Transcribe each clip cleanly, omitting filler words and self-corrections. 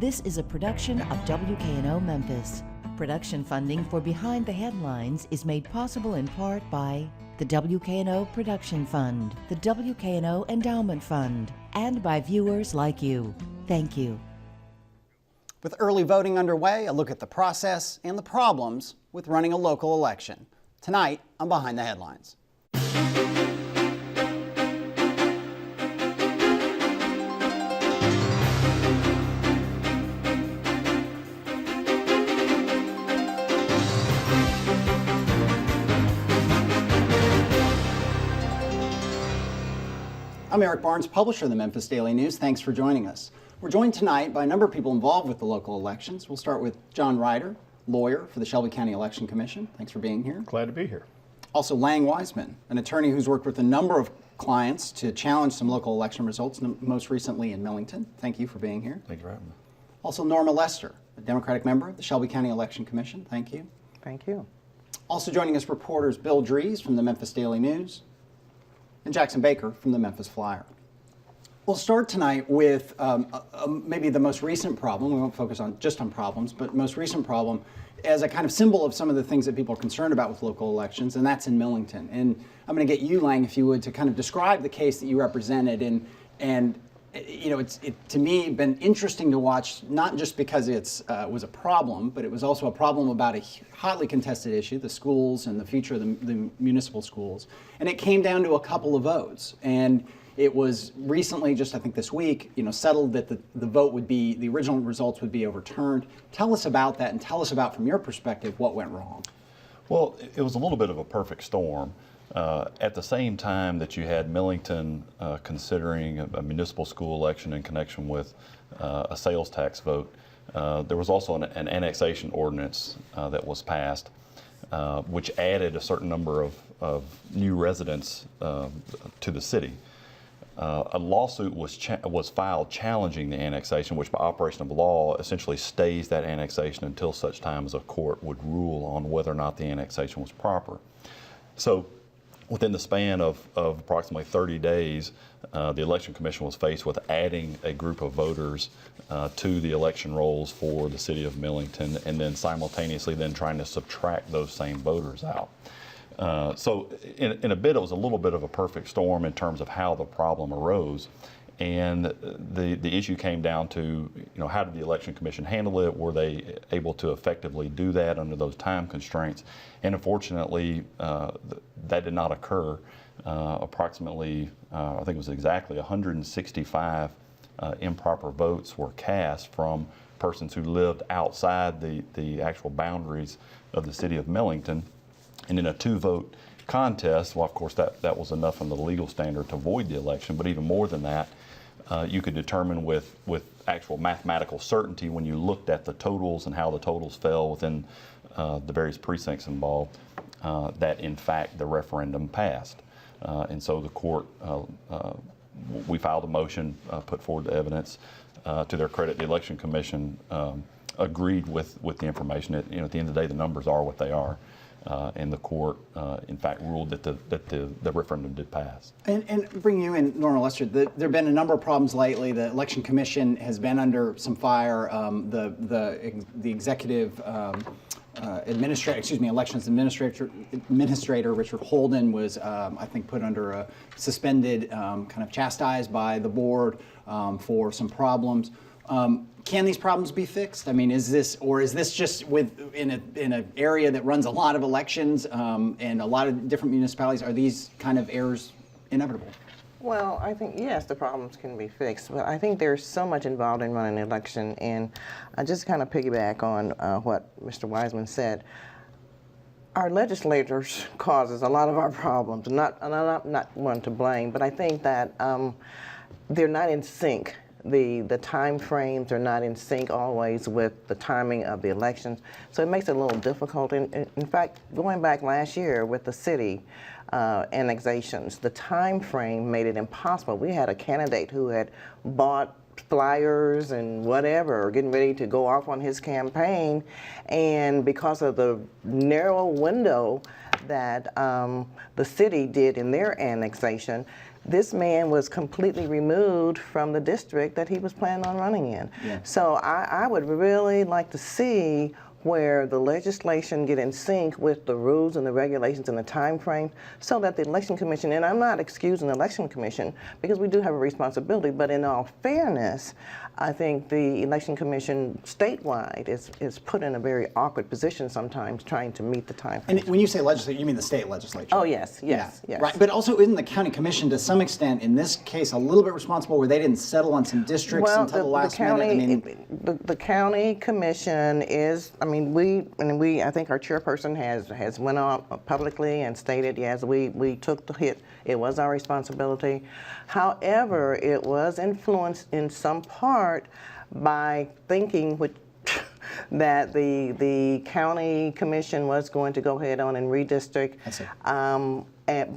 This is a production of WKNO Memphis. Production funding for Behind the Headlines is made possible in part by the WKNO Production Fund, the WKNO Endowment Fund, and by viewers like you. Thank you. With early voting underway, a look at the process and the problems with running a local election. Tonight on Behind the Headlines. I'm Eric Barnes, publisher of the Memphis Daily News. Thanks for joining us. We're joined tonight by a number of people involved with the local elections. We'll start with John Ryder, lawyer for the Shelby County Election Commission. Thanks for being here. Glad to be here. Also, Lang Wiseman, an attorney who's worked with a number of clients to challenge some local election results, most recently in Millington. Thank you for being here. Thank you for having me. Also, Norma Lester, a Democratic member of the Shelby County Election Commission. Thank you. Thank you. Also joining us, reporters Bill Dries from the Memphis Daily News and Jackson Baker from the Memphis Flyer. We'll start tonight with maybe the most recent problem. We won't focus just on problems, but most recent problem as a kind of symbol of some of the things that people are concerned about with local elections, and that's in Millington. And I'm going to get you, Lang, if you would, to kind of describe the case that you represented. And you know, it's to me been interesting to watch, not just because it was a problem, but it was also a problem about a hotly contested issue, the schools and the future of the municipal schools. And it came down to a couple of votes. And it was recently, just I think this week, settled that the vote would be, the original results would be overturned. Tell us about that, and tell us about, from your perspective, what went wrong. Well, it was a little bit of a perfect storm. At the same time that you had Millington considering a municipal school election in connection with a sales tax vote, there was also an annexation ordinance that was passed, which added a certain number of new residents to the city. A lawsuit was filed challenging the annexation, which by operation of law essentially stays that annexation until such time as a court would rule on whether or not the annexation was proper. So within the span of approximately 30 days, the Election Commission was faced with adding a group of voters to the election rolls for the city of Millington, and then simultaneously then trying to subtract those same voters out. So in a bit, it was a little bit of a perfect storm in terms of how the problem arose. And the issue came down to, how did the Election Commission handle it? Were they able to effectively do that under those time constraints? And unfortunately, that did not occur. Approximately, I think it was exactly 165 improper votes were cast from persons who lived outside the actual boundaries of the city of Millington. And in a two-vote contest, well, of course, that was enough under the legal standard to void the election. But even more than that, you could determine with actual mathematical certainty, when you looked at the totals and how the totals fell within the various precincts involved, that in fact the referendum passed. And so the court, we filed a motion, put forward the evidence. To their credit, the Election Commission agreed with the information. At the end of the day, the numbers are what they are. And the court, in fact, ruled that the referendum did pass. And bringing you in, Norma Lester, there have been a number of problems lately. The Election Commission has been under some fire. The executive elections administrator Richard Holden was, I think, put under a suspended, kind of chastised by the board for some problems. Can these problems be fixed? I mean, is this just in an area that runs a lot of elections and a lot of different municipalities? Are these kind of errors inevitable? Well, I think, yes, the problems can be fixed, but I think there's so much involved in running an election, and I just kind of piggyback on what Mr. Wiseman said. Our legislators causes a lot of our problems, and I'm not one to blame, but I think that they're not in sync. The time frames are not in sync always with the timing of the elections, so it makes it a little difficult. In fact, going back last year with the city annexations, the time frame made it impossible. We had a candidate who had bought flyers and whatever, getting ready to go off on his campaign, and because of the narrow window that the city did in their annexation, this man was completely removed from the district that he was planning on running in. Yeah. So I would really like to see where the legislation get in sync with the rules and the regulations and the time frame, so that the election commission, and I'm not excusing the election commission because we do have a responsibility, but in all fairness, I think the election commission statewide is put in a very awkward position sometimes trying to meet the time frame. And when you say legislature, you mean the state legislature? Oh, yes, yes, Yeah, yes. right. But also, isn't the county commission, to some extent, in this case, a little bit responsible where they didn't settle on some districts until the last county, minute? the county commission is. I mean, I think our chairperson has went on publicly and stated, yes, we took the hit. It was our responsibility. However, it was influenced in some part by thinking that the county commission was going to go ahead on and redistrict. I see.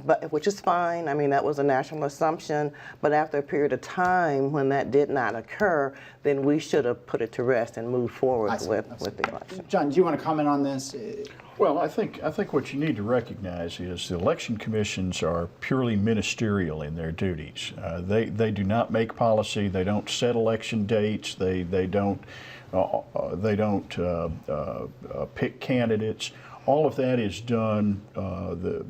But which is fine. I mean, that was a national assumption. But after a period of time when that did not occur, then we should have put it to rest and moved forward I see. with the election. John, do you want to comment on this? Well, I think what you need to recognize is the election commissions are purely ministerial in their duties. They do not make policy. They don't set election dates. They don't pick candidates. All of that is done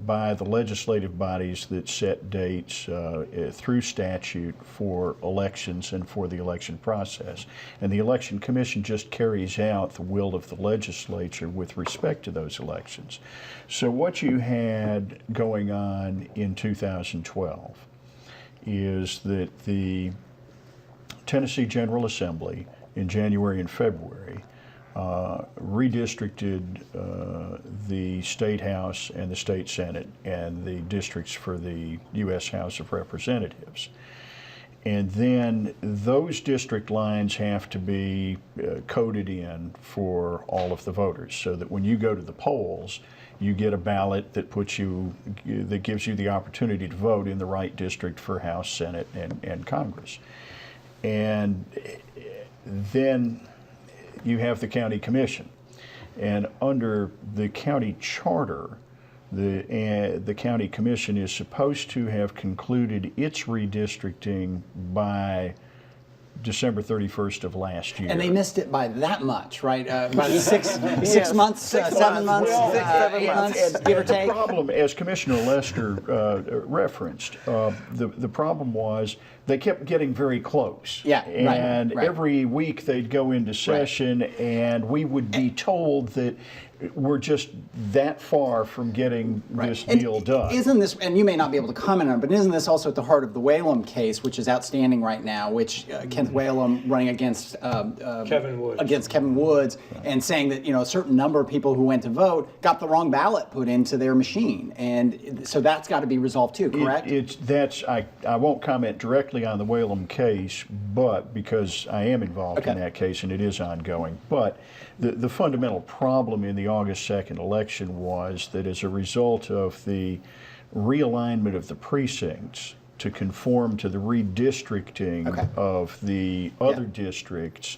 by the legislative bodies that set dates through statute for elections and for the election process. And the Election Commission just carries out the will of the legislature with respect to those elections. So what you had going on in 2012 is that the Tennessee General Assembly in January and February redistricted the State House and the State Senate and the districts for the U.S. House of Representatives. And then those district lines have to be coded in for all of the voters, so that when you go to the polls, you get a ballot that that gives you the opportunity to vote in the right district for House, Senate, and Congress. And then you have the county commission, and under the county charter, the county commission is supposed to have concluded its redistricting by December 31st of last year. And they missed it by that much, right? About six months, 7 months, Well, 8 months, give or take. The problem, as Commissioner Lester referenced, the problem was they kept getting very close. Yeah, right, and right. every week they'd go into session, and we would be told that we're just that far from getting this And deal done. Isn't this, and you may not be able to comment on it, but isn't this also at the heart of the Whalum case, which is outstanding right now, which Kenneth Whalum running against Kevin Woods, and saying that a certain number of people who went to vote got the wrong ballot put into their machine, and so that's got to be resolved too, correct? I won't comment directly on the Whalum case, but because I am involved in that case and it is ongoing. But the fundamental problem in the August 2nd election was that as a result of the realignment of the precincts to conform to the redistricting of the other districts,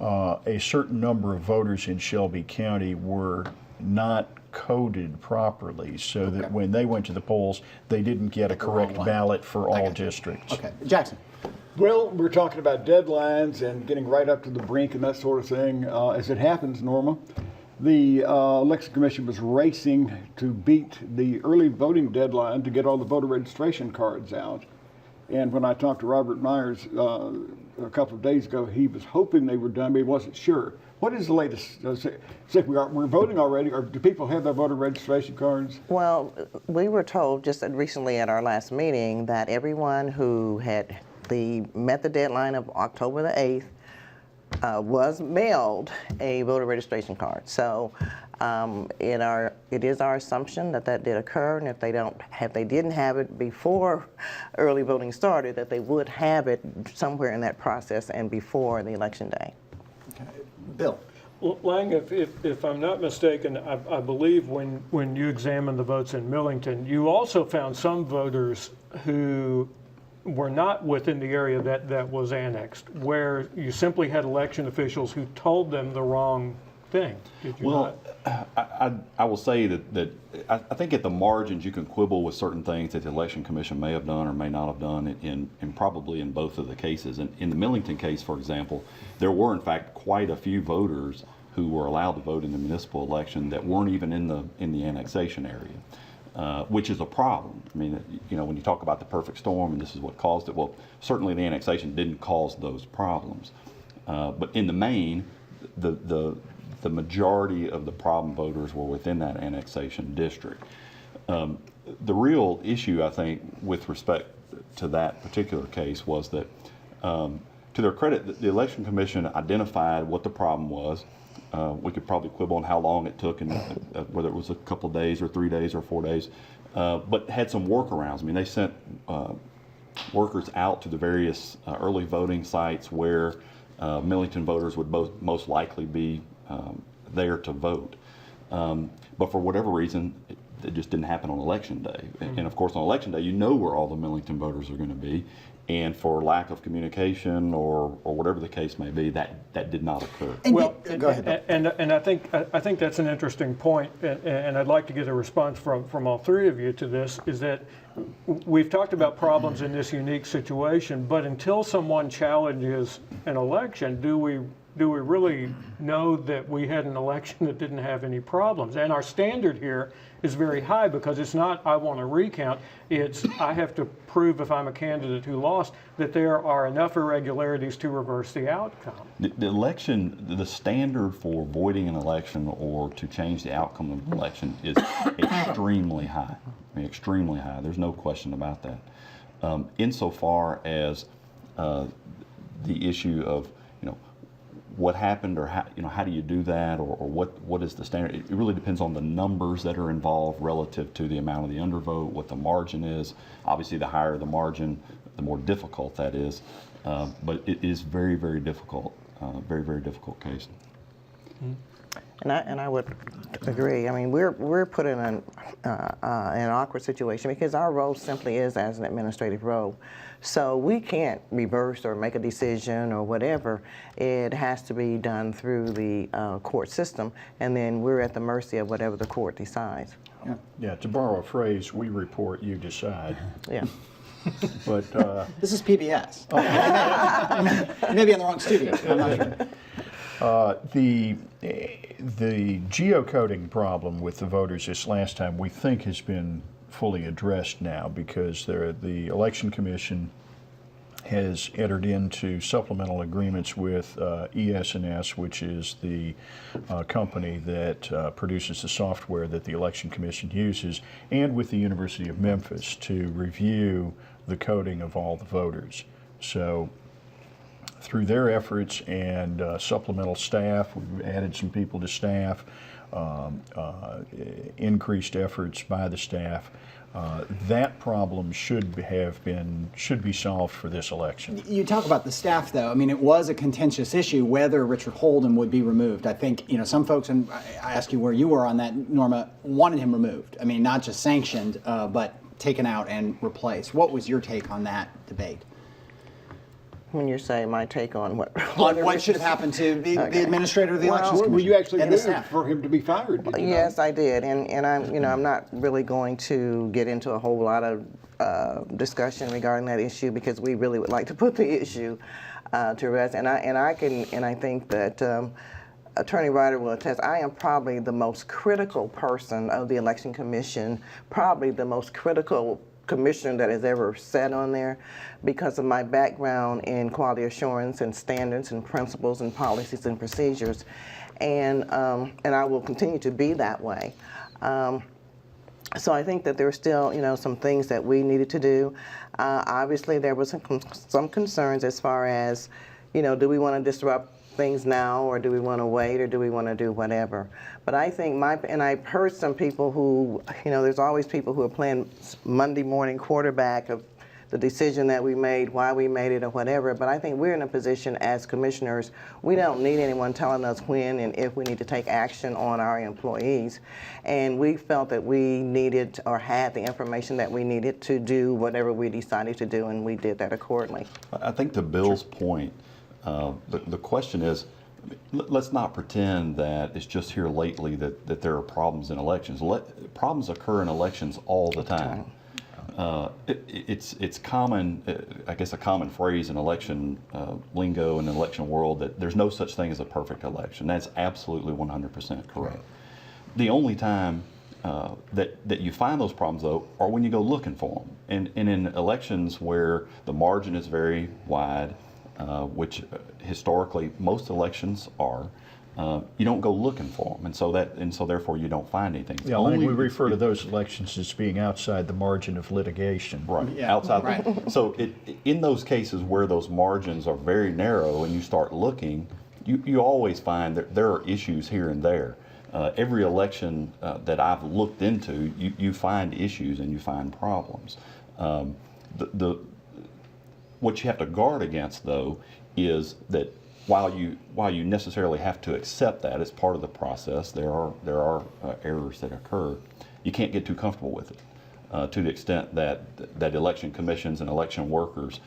a certain number of voters in Shelby County were not coded properly, so that when they went to the polls, they didn't get a correct ballot for all districts. Okay, Jackson. Well, we're talking about deadlines and getting right up to the brink and that sort of thing. As it happens, Norma, the Election Commission was racing to beat the early voting deadline to get all the voter registration cards out. And when I talked to Robert Myers a couple of days ago, he was hoping they were done, but he wasn't sure. What is the latest? We're voting already, or do people have their voter registration cards? Well, we were told just recently at our last meeting that everyone who had met the deadline of October the 8th was mailed a voter registration card. So it is our assumption that did occur, and if they didn't have it before early voting started, that they would have it somewhere in that process and before the election day. Okay. Bill. Well, Lang, if I'm not mistaken, I believe when you examined the votes in Millington, you also found some voters who were not within the area that was annexed, where you simply had election officials who told them the wrong thing, did you Well, not? I will say that I think at the margins you can quibble with certain things that the Election Commission may have done or may not have done in probably in both of the cases. And in the Millington case, for example, there were in fact quite a few voters who were allowed to vote in the municipal election that weren't even in the annexation area, which is a problem. I mean, you know, when you talk about the perfect storm and this is what caused it, well, certainly the annexation didn't cause those problems. But in the main, the majority of the problem voters were within that annexation district. The real issue, I think, with respect to that particular case was that, to their credit, the Election Commission identified what the problem was. We could probably quibble on how long it took and whether it was a couple of days or 3 days or 4 days, but had some workarounds. I mean, they sent workers out to the various early voting sites where Millington voters would most likely be there to vote. But for whatever reason, it just didn't happen on election day. And of course, on election day, you know where all the Millington voters are going to be. And for lack of communication or whatever the case may be, that did not occur. And Well, go ahead. and I think that's an interesting point, and I'd like to get a response from all three of you to this. Is that we've talked about problems in this unique situation, but until someone challenges an election, do we really know that we had an election that didn't have any problems? And our standard here is very high because it's not I want to recount, it's I have to prove if I'm a candidate who lost that there are enough irregularities to reverse the outcome. The election, the standard for voiding an election or to change the outcome of an election is extremely high. I mean, extremely high. There's no question about that. Insofar as the issue of, you know, what happened or how do you do that or what is the standard? It really depends on the numbers that are involved relative to the amount of the undervote, what the margin is. Obviously, the higher the margin, the more difficult that is. But it is very, very difficult, very, very difficult case. And I would agree. I mean, we're put in an awkward situation because our role simply is as an administrative role. So we can't reverse or make a decision or whatever. It has to be done through the court system, and then we're at the mercy of whatever the court decides. Yeah, to borrow a phrase, we report, you decide. Yeah. But This is PBS. You may be in the wrong studio. I'm not sure. the geocoding problem with the voters this last time, we think has been fully addressed now because the Election Commission has entered into supplemental agreements with ES&S, which is the company that produces the software that the Election Commission uses, and with the University of Memphis to review the coding of all the voters. So through their efforts and supplemental staff, we've added some people to staff, increased efforts by the staff. That problem should be solved for this election. You talk about the staff, though. I mean, it was a contentious issue whether Richard Holden would be removed. I think, you know, some folks, and I ask you where you were on that, Norma, wanted him removed. I mean, not just sanctioned, but taken out and replaced. What was your take on that debate? When you say my take on what? On what should have happened to the administrator of the elections Were commission you actually and the moved staff? for him to be fired? Did you Yes, I did, and I'm not really going to get into a whole lot of discussion regarding that issue because we really would like to put the issue to rest. And I think that Attorney Ryder will attest. I am probably the most critical person of the Election Commission, probably the most critical commissioner that has ever sat on there because of my background in quality assurance and standards and principles and policies and procedures, and I will continue to be that way. So I think that there are still, some things that we needed to do. Obviously, there was some concerns as far as, do we want to disrupt things now, or do we want to wait, or do we want to do whatever? But I think and I've heard some people who, there's always people who are playing Monday morning quarterback of the decision that we made, why we made it, or whatever. But I think we're in a position as commissioners, we don't need anyone telling us when and if we need to take action on our employees. And we felt that we needed or had the information that we needed to do whatever we decided to do, and we did that accordingly. I think to Bill's point, the question is, let's not pretend that it's just here lately that there are problems in elections. Problems occur in elections all the time. It's common, I guess, a common phrase in election lingo in the election world that there's no such thing as a perfect election. That's absolutely 100% correct. The only time that you find those problems, though, are when you go looking for them. And in elections where the margin is very wide, which historically most elections are, you don't go looking for them, and so therefore you don't find anything. Yeah, I think we refer to those elections as being outside the margin of litigation. Right, Yeah, outside. right. So in those cases where those margins are very narrow and you start looking, you always find that there are issues here and there. Every election that I've looked into, you find issues and you find problems. What you have to guard against, though, is that while you necessarily have to accept that as part of the process, there are errors that occur. You can't get too comfortable with it to the extent that election commissions and election workers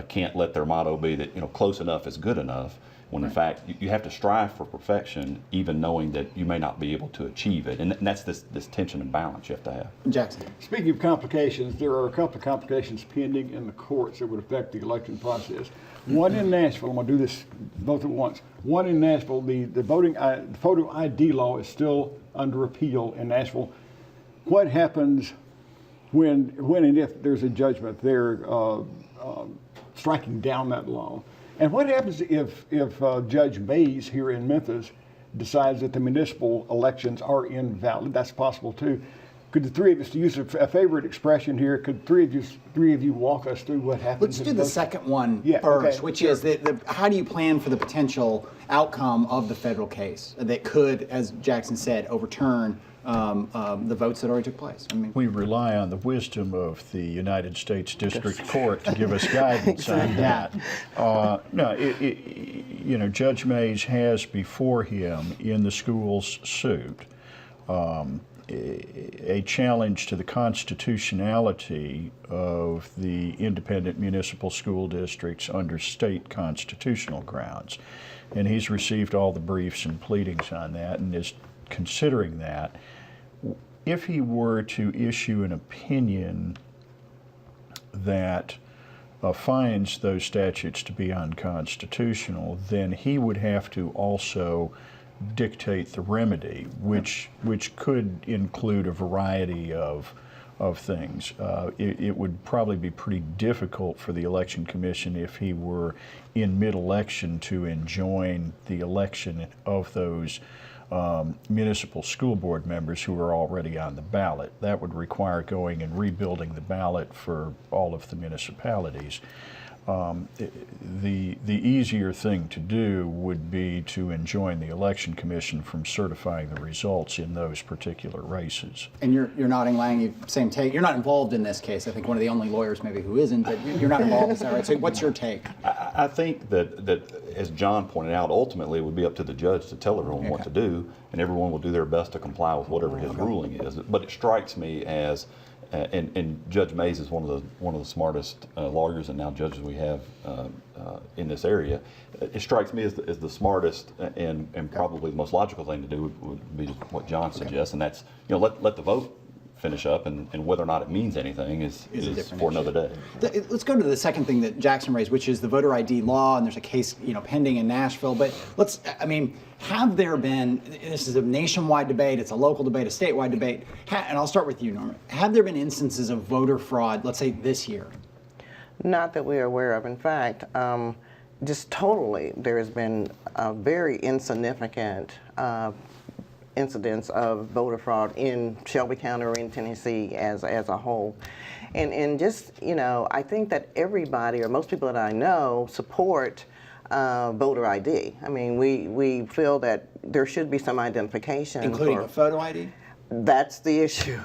can't let their motto be that close enough is good enough. When in fact you have to strive for perfection, even knowing that you may not be able to achieve it, and that's this tension and balance you have to have. Jackson. Speaking of complications, there are a couple of complications pending in the courts that would affect the election process. One in Nashville, I'm going to do this both at once. One in Nashville, the photo ID law is still under appeal in Nashville. What happens when and if there's a judgment there striking down that law? And what happens if Judge Mays here in Memphis decides that the municipal elections are invalid? That's possible too. Could the three of us, to use a favorite expression here, could three of you walk us through what happens? Let's do the second one Yeah, first, okay, which sure. is how do you plan for the potential outcome of the federal case that could, as Jackson said, overturn the votes that already took place? I mean, We rely on the wisdom of the United States District Court to give us guidance on that. No, Judge Mays has before him in the school's suit a challenge to the constitutionality of the independent municipal school districts under state constitutional grounds. And he's received all the briefs and pleadings on that and is considering that. If he were to issue an opinion that finds those statutes to be unconstitutional, then he would have to also dictate the remedy, which could include a variety of things. It would probably be pretty difficult for the Election Commission if he were in mid-election to enjoin the election of those municipal school board members who are already on the ballot. That would require going and rebuilding the ballot for all of the municipalities. The easier thing to do would be to enjoin the Election Commission from certifying the results in those particular races. and you're nodding, Lang, you same take. You're not involved in this case. I think one of the only lawyers maybe who isn't, but you're not involved, is that right? So what's your take? I think that, as John pointed out, ultimately it would be up to the judge to tell everyone what to do, and everyone will do their best to comply with whatever his ruling is. But it strikes me as, and Judge Mays is one of the smartest lawyers and now judges we have in this area. It strikes me as the smartest and probably the most logical thing to do would be what John suggests, and that's let the vote finish up, and whether or not it means anything is a different for another day. Let's go to the second thing that Jackson raised, which is the voter ID law, and there's a case pending in Nashville. But have there been, this is a nationwide debate, it's a local debate, a statewide debate, and I'll start with you, Norman. Have there been instances of voter fraud, let's say this year? Not that we are aware of. In fact, just totally, there has been a very insignificant incidents of voter fraud in Shelby County or in Tennessee as a whole. And just, I think that everybody or most people that I know support voter ID. I mean, we feel that there should be some identification. Including a photo ID? That's the issue.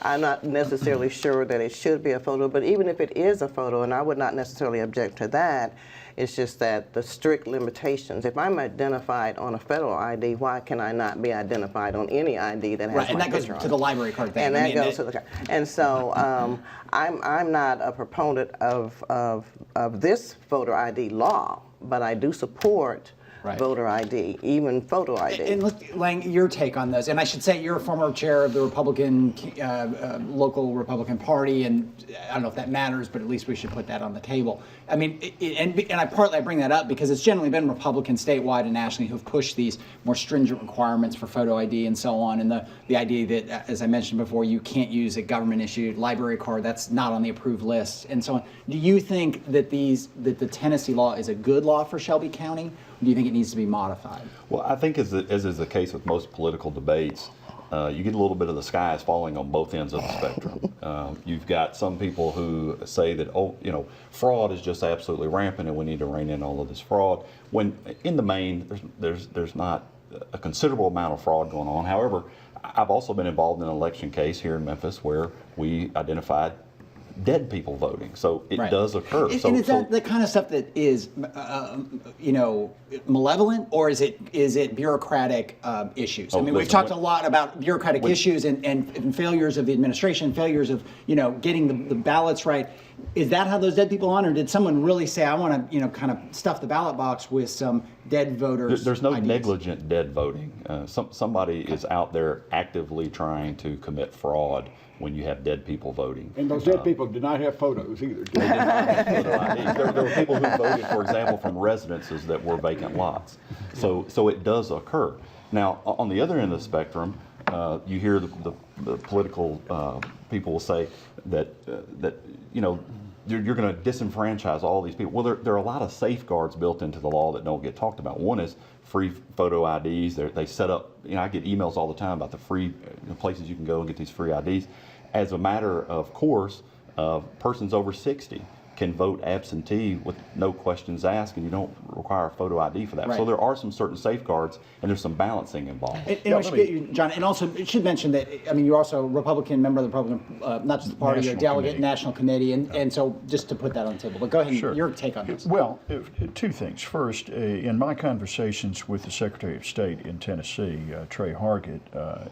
I'm not necessarily sure that it should be a photo, but even if it is a photo, and I would not necessarily object to that, it's just that the strict limitations. If I'm identified on a federal ID, why can I not be identified on any ID that has Right, and my that goes picture on to it? the library card thing. And that goes to the. And so I'm not a proponent of this voter ID law, but I do support Right. voter ID, even photo ID. And Lang, your take on this, and I should say you're a former chair of the Republican, local Republican Party, and I don't know if that matters, but at least we should put that on the table. I mean, and I bring that up because it's generally been Republicans statewide and nationally who've pushed these more stringent requirements for photo ID and so on, and the idea that, as I mentioned before, you can't use a government-issued library card that's not on the approved list, and so on. Do you think that the Tennessee law is a good law for Shelby County? Or do you think it needs to be modified? Well, I think as is the case with most political debates, you get a little bit of the sky is falling on both ends of the spectrum. You've got some people who say that, fraud is just absolutely rampant and we need to rein in all of this fraud. When in the main, there's not a considerable amount of fraud going on. However, I've also been involved in an election case here in Memphis where we identified dead people voting, so it does occur. And is that the kind of stuff that is, malevolent, or is it bureaucratic issues? I mean, we've talked a lot about bureaucratic issues and failures of the administration, failures of getting the ballots right. Is that how those dead people are on, or did someone really say, I want to kind of stuff the ballot box with some dead voters? There's no ideas? negligent dead voting. Somebody is out there actively trying to commit fraud when you have dead people voting. And those dead people did not have photos either. They did not have photo IDs. There were people who voted, for example, from residences that were vacant lots. So it does occur. Now, on the other end of the spectrum, you hear the political people will say that you're going to disenfranchise all these people. Well, there are a lot of safeguards built into the law that don't get talked about. One is free photo IDs. They set up, I get emails all the time about the free places you can go and get these free IDs. As a matter of course, persons over 60 can vote absentee with no questions asked, and you don't require a photo ID for that. Right. So there are some certain safeguards, and there's some balancing involved. And I should get you, John, and also it should mention that, you're also a Republican member of the Republican, not just the party, you're a National delegate, Committee. National Committee, and so just to put that on the table. But go ahead, Sure. your take on this. Well, two things. First, in my conversations with the Secretary of State in Tennessee, Trey Hargett,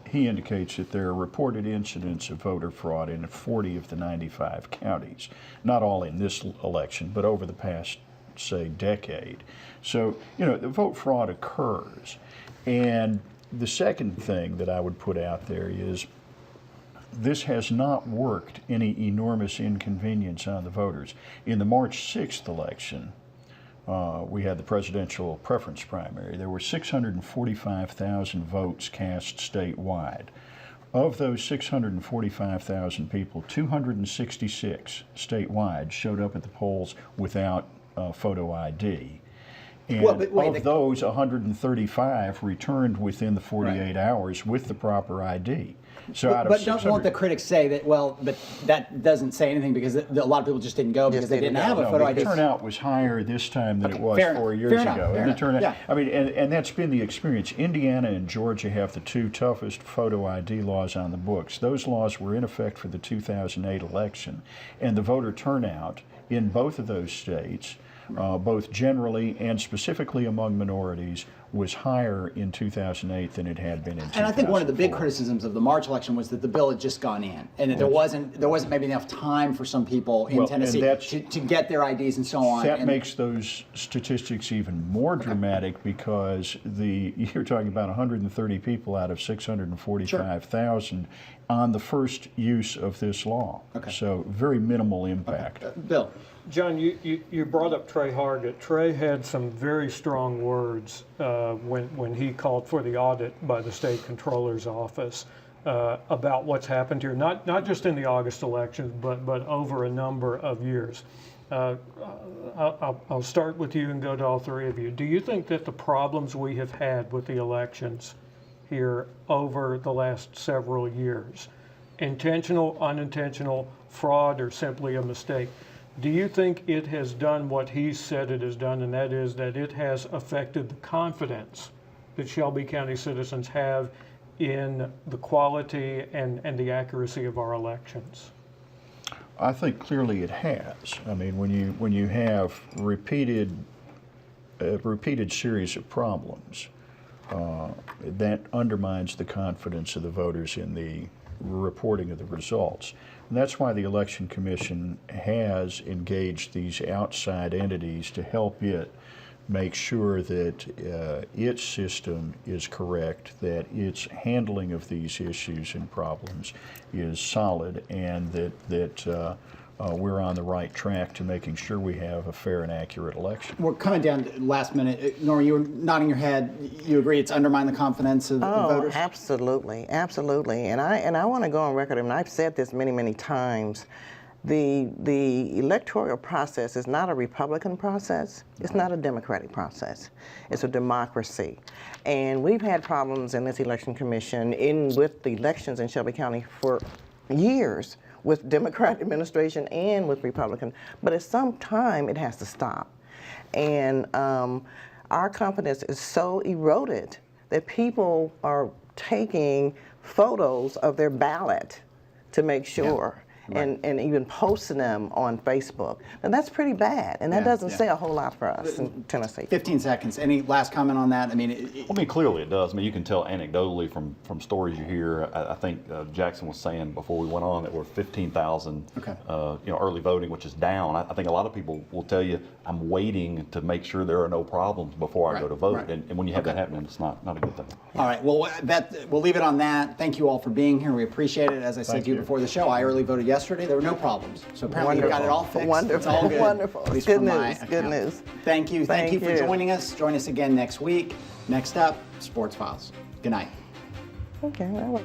he indicates that there are reported incidents of voter fraud in 40 of the 95 counties. Not all in this election, but over the past, say, decade. So, the vote fraud occurs. And the second thing that I would put out there is this has not worked any enormous inconvenience on the voters. In the March 6th election, we had the presidential preference primary. There were 645,000 votes cast statewide. Of those 645,000 people, 266 statewide showed up at the polls without photo ID. And Well, but wait, of those, 135 returned within the 48 Right. hours with the proper ID. So out of But 600, won't the critics say that, but that doesn't say anything because a lot of people just didn't go because they didn't have a no, photo the ID? turnout was higher this time than it was fair 4 enough, years fair enough, ago. fair And the enough, turnout, yeah. I mean, and that's been the experience. Indiana and Georgia have the two toughest photo ID laws on the books. Those laws were in effect for the 2008 election, and the voter turnout in both of those states, both generally and specifically among minorities, was higher in 2008 than it had been in 2004. And I think one of the big criticisms of the March election was that the bill had just gone in, and that there wasn't maybe enough time for some people in Well, and Tennessee that's- to get their IDs and so on. That and makes those statistics even more dramatic because you're talking about 130 people out of 645,000 on the first use of this law. Okay. So very minimal impact. Bill. John, you brought up Trey Hargett. Trey had some very strong words when he called for the audit by the state controller's office about what's happened here, not just in the August elections, but over a number of years. I'll start with you and go to all three of you. Do you think that the problems we have had with the elections here over the last several years, intentional, unintentional, fraud, or simply a mistake, do you think it has done what he said it has done, and that is that it has affected the confidence that Shelby County citizens have in the quality and the accuracy of our elections? I think clearly it has. I mean, when you have a repeated series of problems, that undermines the confidence of the voters in the reporting of the results. And that's why the Election Commission has engaged these outside entities to help it make sure that its system is correct, that its handling of these issues and problems is solid, and that we're on the right track to making sure we have a fair and accurate election. We're coming down to last minute. Nora, you were nodding your head. You agree it's undermined the confidence of voters? Absolutely, absolutely. And I want to go on record, and I've said this many, many times. The electoral process is not a Republican process. It's not a Democratic process. It's a democracy. And we've had problems in this election commission with the elections in Shelby County for years, with Democratic administration and with Republican. But at some time, it has to stop. And our confidence is so eroded that people are taking photos of their ballot to make sure. Right. And even posting them on Facebook. And that's pretty bad. And that doesn't say a whole lot for us in Tennessee. 15 seconds. Any last comment on that? I mean, Clearly it does. I mean, you can tell anecdotally from stories you hear. I think Jackson was saying before we went on that we're 15,000, early voting, which is down. I think a lot of people will tell you, I'm waiting to make sure there are no problems before I go to vote. Right. And when you have that happening, it's not a good thing. all right. Well, we'll leave it on that. Thank you all for being here. We appreciate it. As I said Thank to you you. before the show, I early voted yesterday. There were no problems. So apparently we got it all fixed. Wonderful. It's all good. Wonderful. At least Good from my news. Good account. news. Thank you. Thank you for Thank you. joining us. Join us again next week. Next up, Sports Files. Good night. Okay. Well,